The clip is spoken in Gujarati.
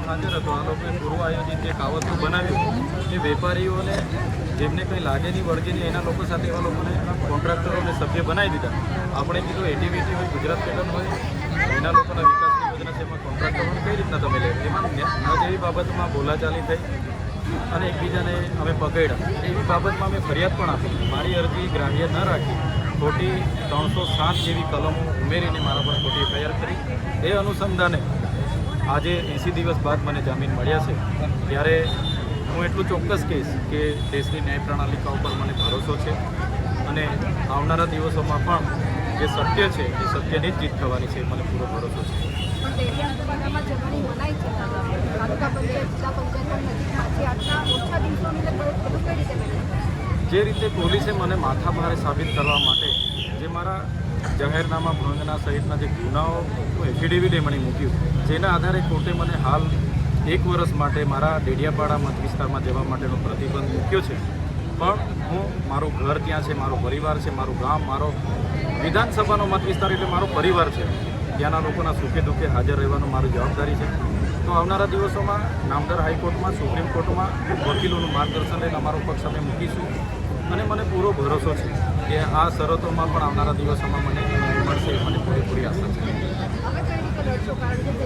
હાજર હતો. આ લોકોએ પૂર્વ આયોજિત જે કાવતરું બનાવ્યું એ વેપારીઓને જેમને કંઈ લાગે નહીં વળગે નહીં એના લોકો સાથે એવા લોકોને કોન્ટ્રાક્ટરોને સભ્ય બનાવી દીધા. આપણે કીધું એટીવીટી હોય, ગુજરાત પેટર્ન હોય, એના લોકોના વિકાસની યોજના છે, એમાં કોન્ટ્રાક્ટરોને કઈ રીતના તમે લે, એમાં ન જેવી બાબતમાં બોલાચાલી થઈ અને એકબીજાને અમે પકડ્યા. એવી બાબતમાં અમે ફરિયાદ પણ આપી. મારી અરજી ગ્રાહ્ય ન રાખી ખોટી 307 જેવી કલમો ઉમેરીને મારા પર ખોટી એફઆઈઆર કરી. એ અનુસંધાને આજે 80 દિવસ બાદ મને જામીન મળ્યા છે. ત્યારે હું એટલું ચોક્કસ કહીશ કે દેશની ન્યાય પ્રણાલિકા ઉપર મને ભરોસો છે અને આવનારા દિવસોમાં પણ જે સત્ય છે એ સત્યની જ જીત થવાની છે, મને પૂરો ભરોસો છે. જે રીતે પોલીસે મને માથાભારે સાબિત કરવા માટે જે મારા જાહેરનામા ભંગના સહિતના જે ગુનાઓ એફિડેવિટ એમણે મૂક્યું, જેના આધારે કોર્ટે મને હાલ 1 વર્ષ માટે મારા ડેડિયાપાડા મત વિસ્તારમાં જવા માટેનો પ્રતિબંધ મૂક્યો છે. પણ હું મારું ઘર ત્યાં છે, મારો પરિવાર છે, મારું ગામ, મારો વિધાનસભાનો મત વિસ્તાર એટલે મારો પરિવાર છે. ત્યાંના લોકોના સુખે દુઃખે હાજર રહેવાનું મારી જવાબદારી છે. તો આવનારા દિવસોમાં નામદાર હાઈકોર્ટમાં, સુપ્રીમ કોર્ટમાં વકીલોનું માર્ગદર્શન લઈને અમારો પક્ષ અમે મૂકીશું અને મને પૂરો ભરોસો છે કે આ શરતોમાં પણ આવનારા દિવસોમાં મને ન્યાય મળશે, મને પૂરેપૂરી આશા છે.